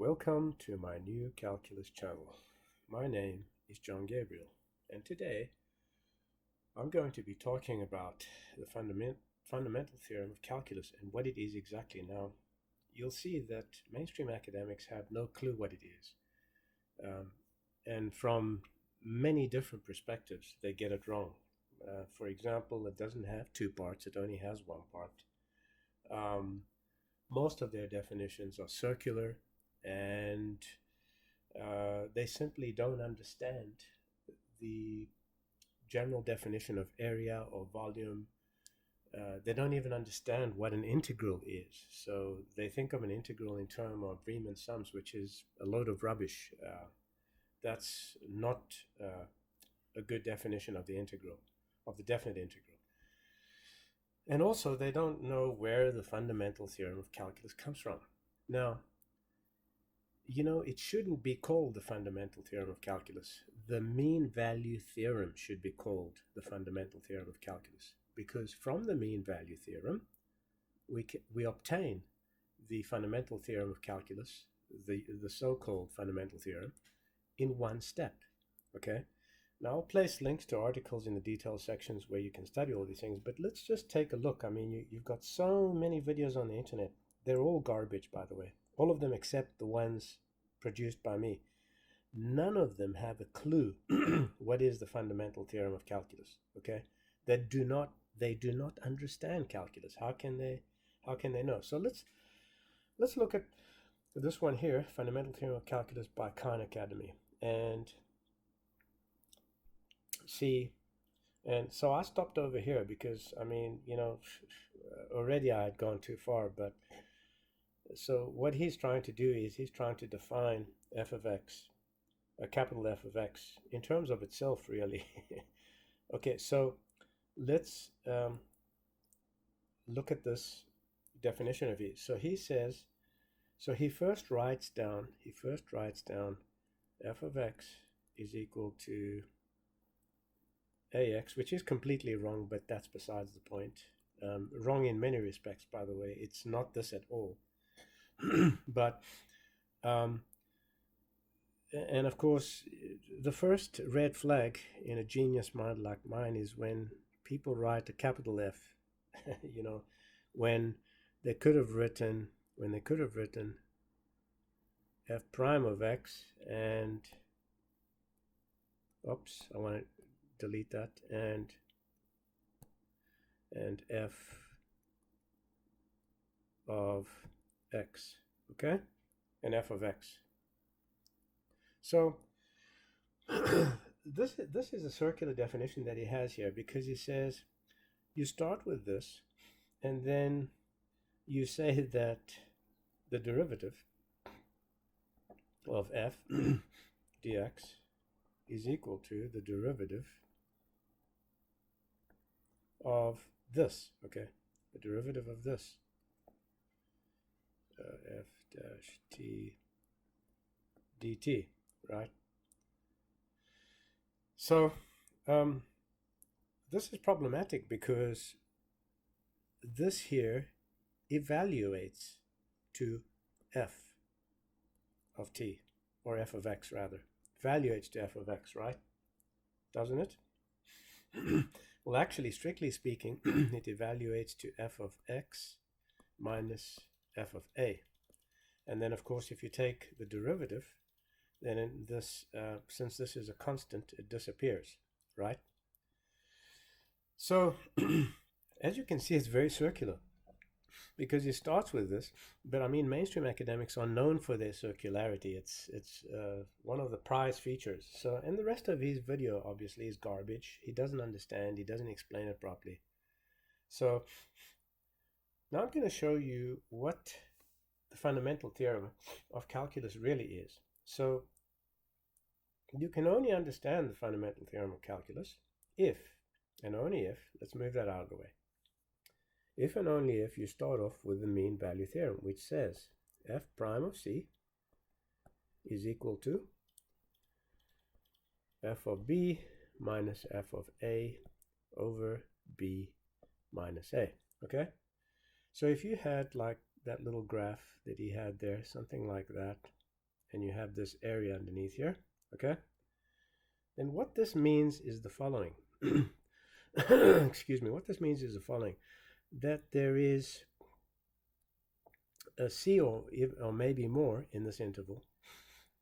Welcome to my new calculus channel. My name is John Gabriel, and today I'm going to be talking about the fundamental theorem of calculus and what it is exactly. Now, you'll see that mainstream academics have no clue what it is, and from many different perspectives, they get it wrong. For example, it doesn't have two parts, it only has one part. Most of their definitions are circular, and they simply don't understand the general definition of area or volume. They don't even understand what an integral is. So they think of an integral in terms of Riemann sums, which is a load of rubbish. That's not a good definition of the integral, of the definite integral. And also, they don't know where the fundamental theorem of calculus comes from. Now, it shouldn't be called the fundamental theorem of calculus. The mean value theorem should be called the fundamental theorem of calculus, because from the mean value theorem, we obtain the fundamental theorem of calculus, the so-called fundamental theorem, in one step. Okay? Now, I'll place links to articles in the details sections where you can study all these things, but let's just take a look. I mean, you've got so many videos on the internet. They're all garbage, by the way. All of them except the ones produced by me. None of them have a clue what is the fundamental theorem of calculus. Okay? They do not understand calculus. How can they know? So let's look at this one here, Fundamental Theorem of Calculus by Khan Academy. And see, and so I stopped over here because, I mean, already I had gone too far. But so what he's trying to do is he's trying to define f of x, a capital F of x, in terms of itself, really. Okay, so let's look at this definition of it. So he says, so he first writes down f of x is equal to ax, which is completely wrong, but that's besides the point. Wrong in many respects, by the way. It's not this at all. But and of course, the first red flag in a genius mind like mine is when people write a capital F, when they could have written f prime of x and, oops, I want to delete that, and f of x, okay, and f of x. So this is a circular definition that he has here, because he says you start with this and then you say that the derivative of f dx is equal to the derivative of this, okay, the derivative of this, f dash t dt, right? So this is problematic because this here evaluates to f of t, or f of x rather, evaluates to f of x, right? Doesn't it? Well, actually, strictly speaking, it evaluates to f of x minus f of a. And then, of course, if you take the derivative, then in this, since this is a constant, it disappears, right? So, as you can see, it's very circular, because it starts with this. But I mean, mainstream academics are known for their circularity. It's one of the prize features. So, and the rest of his video obviously is garbage. He doesn't understand. He doesn't explain it properly. So now I'm going to show you what the fundamental theorem of calculus really is. So you can only understand the fundamental theorem of calculus if, and only if, let's move that out of the way. If and only if you start off with the mean value theorem, which says f prime of c is equal to f of b minus f of a over b minus a, okay? So if you had like that little graph that he had there, something like that, and you have this area underneath here, okay? Then what this means is the following. Excuse me. What this means is the following: that there is a C or maybe more in this interval,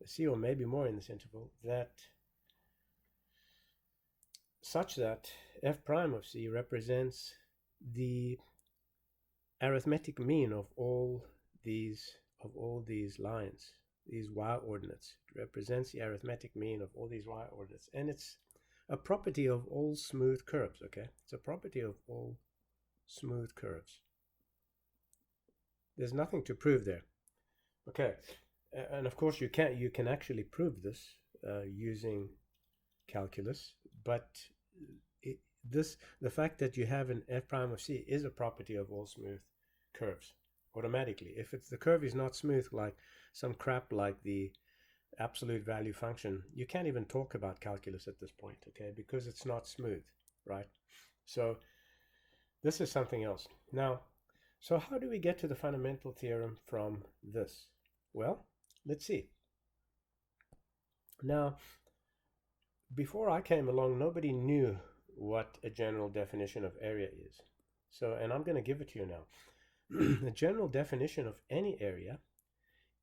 a C or maybe more in this interval, that such that f prime of C represents the arithmetic mean of all these lines, these y ordinates. It represents the arithmetic mean of all these y ordinates, and it's a property of all smooth curves. Okay, it's a property of all smooth curves. There's nothing to prove there. Okay, and of course you can actually prove this using calculus, but the fact that you have an f prime of C is a property of all smooth curves automatically. If the curve is not smooth, like some crap like the absolute value function, you can't even talk about calculus at this point, okay, because it's not smooth, right? So this is something else. Now, so how do we get to the fundamental theorem from this? Well, let's see. Now, before I came along, nobody knew what a general definition of area is. So, and I'm going to give it to you now. The general definition of any area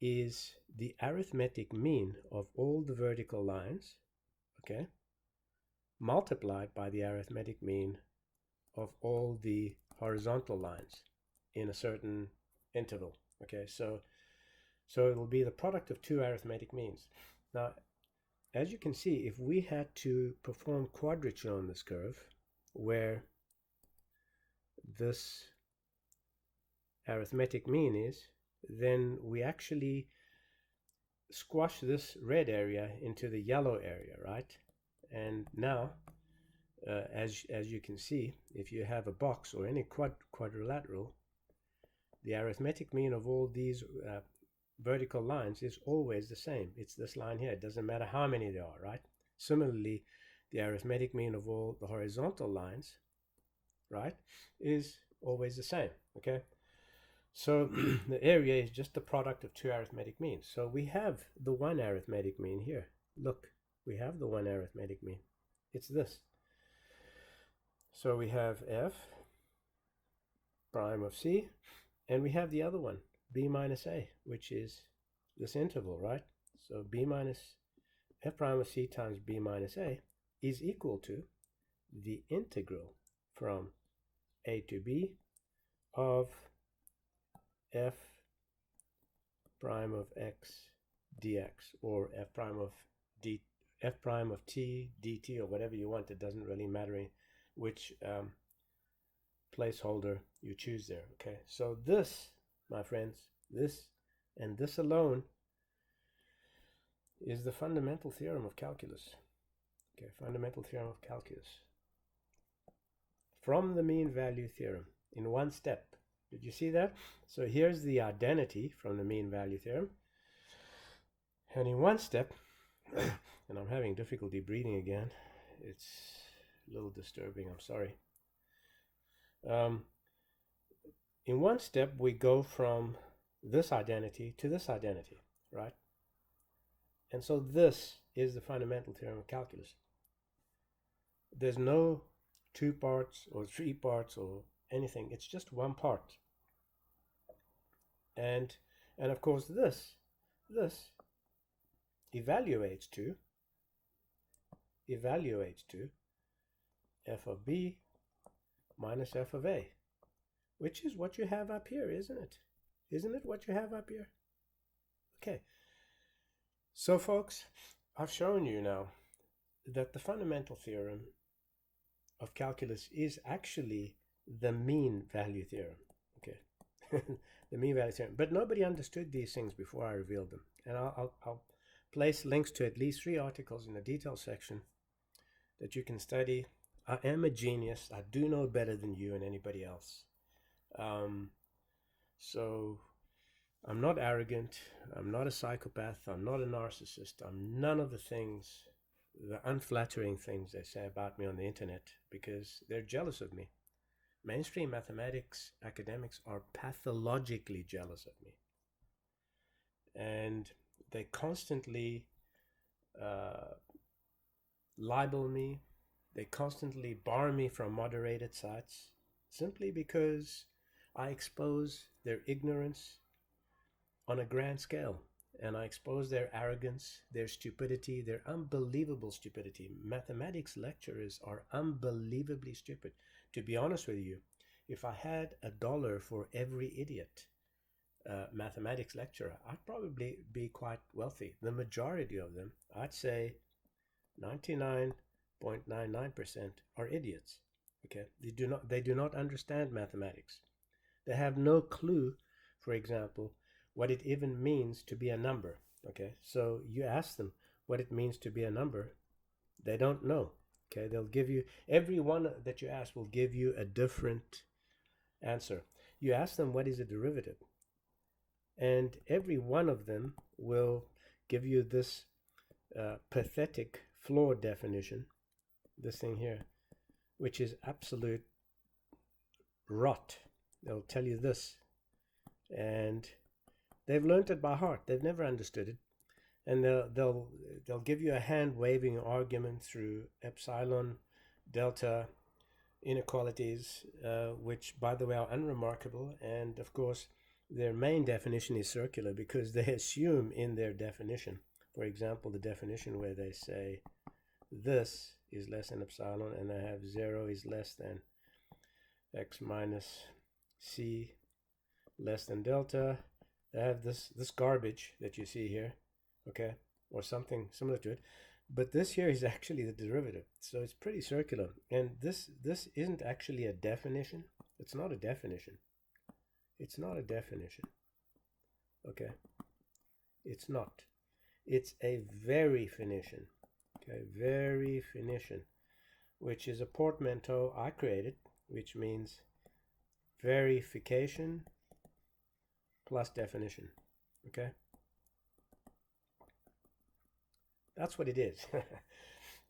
is the arithmetic mean of all the vertical lines, okay, multiplied by the arithmetic mean of all the horizontal lines in a certain interval, okay? So it will be the product of two arithmetic means. Now, as you can see, if we had to perform quadrature on this curve, where this arithmetic mean is, then we actually squash this red area into the yellow area, right? And now, as you can see, if you have a box or any quadrilateral, the arithmetic mean of all these vertical lines is always the same. It's this line here. It doesn't matter how many there are, right? Similarly, the arithmetic mean of all the horizontal lines, right, is always the same, okay? So the area is just the product of two arithmetic means. So we have the one arithmetic mean here. Look, we have the one arithmetic mean. It's this. So we have f prime of C, and we have the other one, b minus a, which is this interval, right? So b minus f prime of C times b minus a is equal to the integral from a to b of f prime of x dx, or f prime of t dt, or whatever you want. It doesn't really matter which placeholder you choose there, okay? So this, my friends, this and this alone is the fundamental theorem of calculus. Okay, fundamental theorem of calculus from the mean value theorem in one step. Did you see that? So here's the identity from the mean value theorem, and in one step, and I'm having difficulty breathing again, it's a little disturbing, I'm sorry. In one step we go from this identity to this identity, right? And so this is the fundamental theorem of calculus. There's no two parts or three parts or anything. It's just one part. And of course this evaluates to f of b minus f of a, which is what you have up here, isn't it? Isn't it what you have up here? Okay. So folks, I've shown you now that the fundamental theorem of calculus is actually the mean value theorem, okay? The mean value theorem. But nobody understood these things before I revealed them. And I'll place links to at least 3 articles in the details section that you can study. I am a genius. I do know better than you and anybody else. So I'm not arrogant. I'm not a psychopath. I'm not a narcissist. I'm none of the things, the unflattering things they say about me on the internet, because they're jealous of me. Mainstream mathematics academics are pathologically jealous of me. And They constantly libel me. They constantly bar me from moderated sites simply because I expose their ignorance on a grand scale. And I expose their arrogance, their stupidity, their unbelievable stupidity. Mathematics lecturers are unbelievably stupid. To be honest with you, if I had $1 for every idiot mathematics lecturer, I'd probably be quite wealthy. The majority of them, I'd say 99.99% are idiots. Okay, they do not understand mathematics. They have no clue, for example, what it even means to be a number. Okay, so you ask them what it means to be a number, they don't know. Okay, they'll give you, every one that you ask will give you a different answer. You ask them what is a derivative, and every one of them will give you this pathetic flawed definition, this thing here, which is absolute rot. They'll tell you this, and they've learned it by heart. They've never understood it, and they'll give you a hand-waving argument through epsilon, delta inequalities, which, by the way, are unremarkable. And of course, their main definition is circular because they assume in their definition, for example, the definition where they say this is less than epsilon, and they have 0 is less than x minus c less than delta. They have this garbage that you see here, okay, or something similar to it. But this here is actually the derivative, so it's pretty circular. And this isn't actually a definition. It's not a definition. It's not a definition. Okay, it's not. It's a verifinition. Okay, verifinition, which is a portmanteau I created, which means verification plus definition. Okay, that's what it is.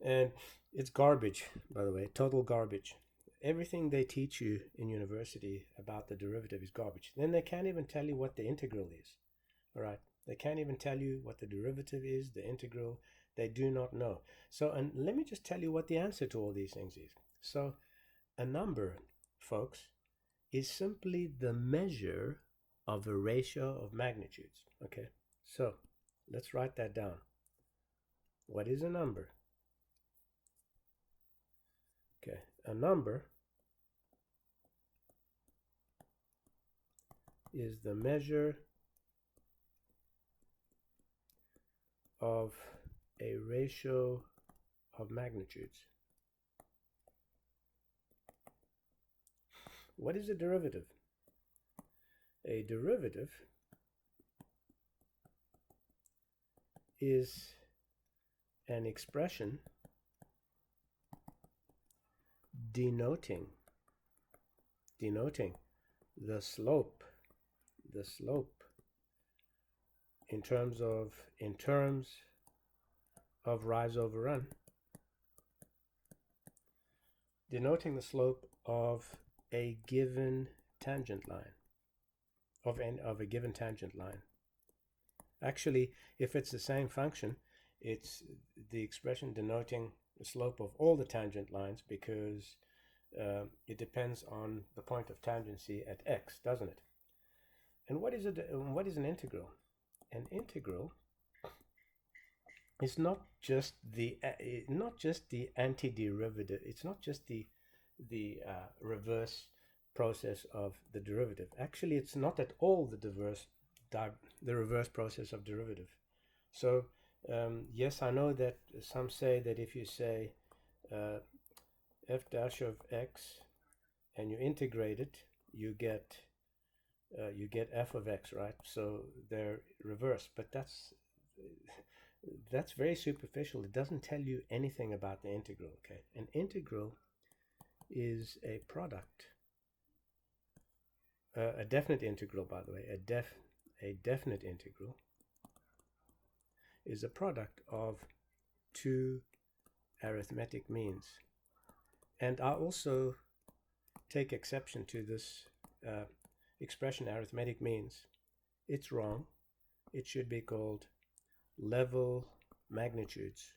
And it's garbage, by the way, total garbage. Everything they teach you in university about the derivative is garbage. Then they can't even tell you what the integral is. All right, they can't even tell you what the derivative is, the integral. They do not know. So, and let me just tell you what the answer to all these things is. So a number, folks, is simply the measure of a ratio of magnitudes. Okay, so let's write that down. What is a number? Okay, a number is the measure of a ratio of magnitudes. What is a derivative? A derivative is an expression denoting the slope in terms of rise over run, denoting the slope of a given tangent line, of a given tangent line. Actually, if it's the same function, it's the expression denoting the slope of all the tangent lines, because it depends on the point of tangency at x, doesn't it? And what is an integral? An integral is not just the antiderivative. It's not just the reverse process of the derivative. Actually, it's not at all the reverse process of derivative. So yes, I know that some say that if you say f dash of x and you integrate it, you get f of x, right? So they're reversed, but that's very superficial. It doesn't tell you anything about the integral. Okay, an integral is a product, a definite integral, by the way. A definite integral is a product of two arithmetic means. And I also take exception to this expression, arithmetic means. It's wrong. It should be called level magnitudes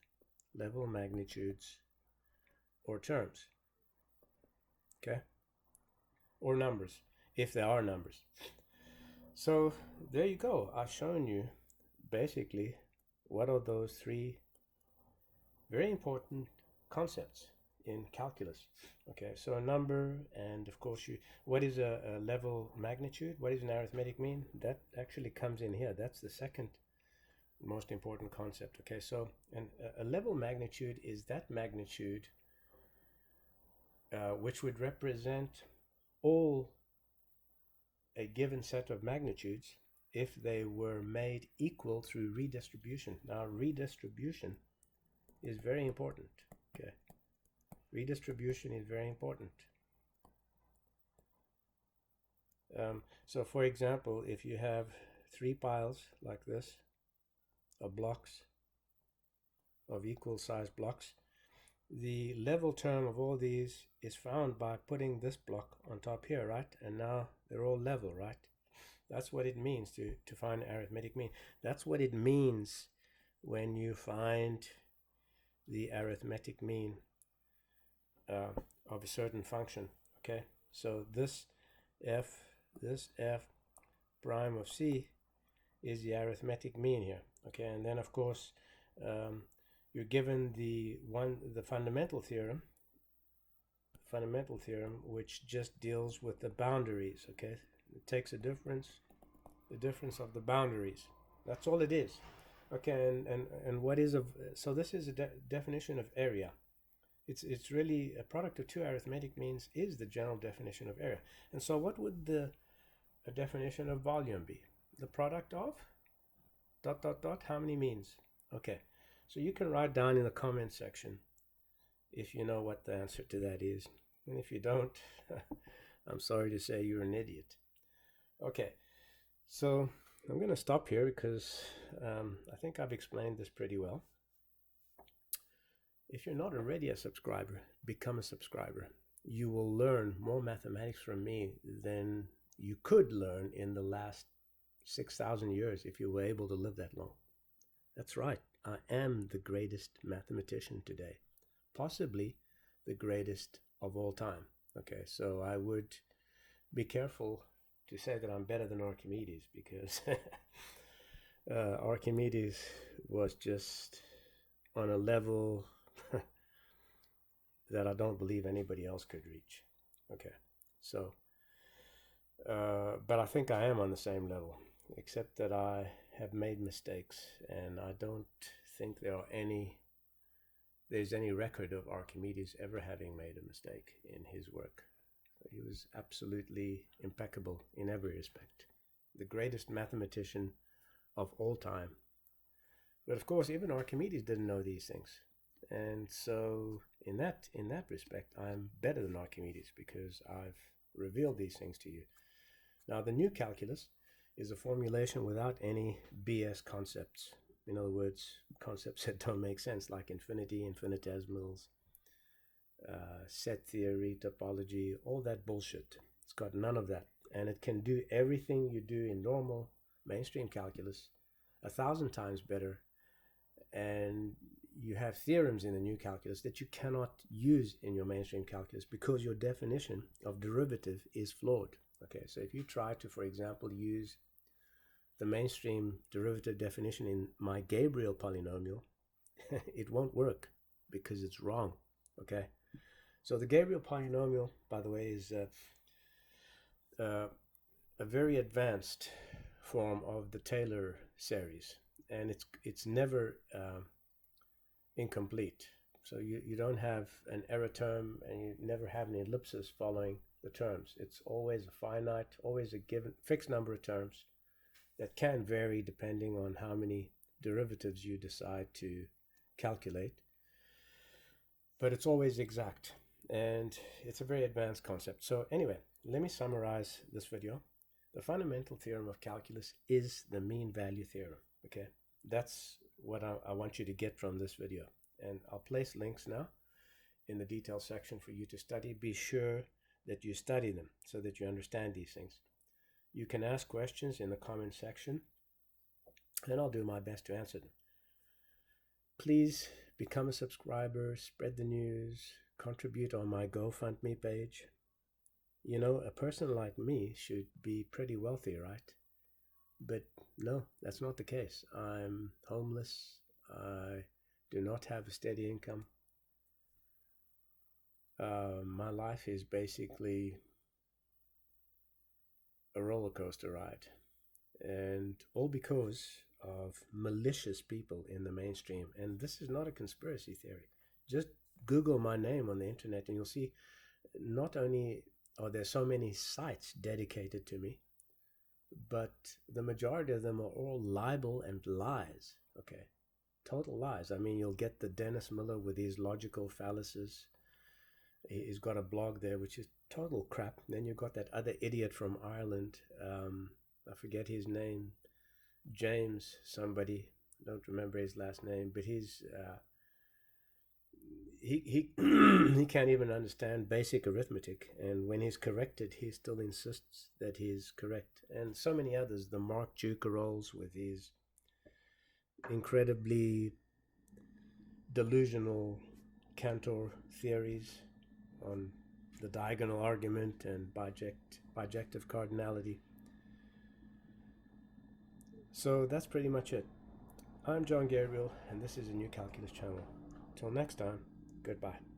or terms, okay, or numbers, if there are numbers. So there you go. I've shown you basically what are those three very important concepts in calculus. Okay, so a number, and of course what is a level magnitude? What is an arithmetic mean? That actually comes in here. That's the second most important concept. Okay, so a level magnitude is that magnitude which would represent all a given set of magnitudes if they were made equal through redistribution. Now, redistribution is very important. Okay, redistribution is very important. So for example, if you have 3 piles like this of blocks, of equal size blocks, the level term of all these is found by putting this block on top here, right? And now they're all level, right? That's what it means to find arithmetic mean. That's what it means when you find the arithmetic mean of a certain function. Okay, so this f prime of c is the arithmetic mean here. Okay, and then of course you're given the fundamental theorem, which just deals with the boundaries. Okay, it takes the difference of the boundaries. That's all it is. Okay, and what is so this is a definition of area. It's really a product of two arithmetic means is the general definition of area. And so what would a definition of volume be? The product of ... how many means? Okay, so you can write down in the comment section if you know what the answer to that is, and if you don't, I'm sorry to say you're an idiot. Okay, so I'm going to stop here because I think I've explained this pretty well. If you're not already a subscriber, become a subscriber. You will learn more mathematics from me than you could learn in the last 6,000 years if you were able to live that long. That's right. I am the greatest mathematician today, possibly the greatest of all time. Okay, so I would be careful to say that I'm better than Archimedes, because Archimedes was just on a level that I don't believe anybody else could reach. Okay, so but I think I am on the same level, except that I have made mistakes, and I don't think there's any record of Archimedes ever having made a mistake in his work. He was absolutely impeccable in every respect, the greatest mathematician of all time. But of course, even Archimedes didn't know these things, and so in that respect, I'm better than Archimedes, because I've revealed these things to you. Now, the new calculus is a formulation without any BS concepts. In other words, concepts that don't make sense, like infinity, infinitesimals, set theory, topology, all that bullshit. It's got none of that, and it can do everything you do in normal mainstream calculus 1,000 times better. And you have theorems in the new calculus that you cannot use in your mainstream calculus because your definition of derivative is flawed. Okay, so if you try to, for example, use the mainstream derivative definition in my Gabriel polynomial, it won't work because it's wrong. Okay, so the Gabriel polynomial, by the way, is a very advanced form of the Taylor series, and it's never incomplete. So you don't have an error term, and you never have an ellipsis following the terms. It's always a finite, always a given fixed number of terms that can vary depending on how many derivatives you decide to calculate, but it's always exact, and it's a very advanced concept. So anyway, let me summarize this video. The fundamental theorem of calculus is the mean value theorem. Okay, that's what I want you to get from this video, and I'll place links now in the details section for you to study. Be sure that you study them so that you understand these things. You can ask questions in the comment section, and I'll do my best to answer them. Please become a subscriber, spread the news, contribute on my GoFundMe page. You know, a person like me should be pretty wealthy, right? But no, that's not the case. I'm homeless. I do not have a steady income. My life is basically a roller coaster ride. And all because of malicious people in the mainstream. And this is not a conspiracy theory. Just Google my name on the internet and you'll see not only are there so many sites dedicated to me, but the majority of them are all libel and lies. Okay, total lies. I mean, you'll get the Dennis Miller with his logical fallacies. He's got a blog there which is total crap. Then you've got that other idiot from Ireland. I forget his name. James somebody. Don't remember his last name, but he he can't even understand basic arithmetic, and when he's corrected, he still insists that he's correct. And so many others. The Mark Ducarols with his incredibly delusional Cantor theories on the diagonal argument and bijective cardinality. So that's pretty much it. I'm John Gabriel, and this is a New Calculus channel. Till next time, goodbye.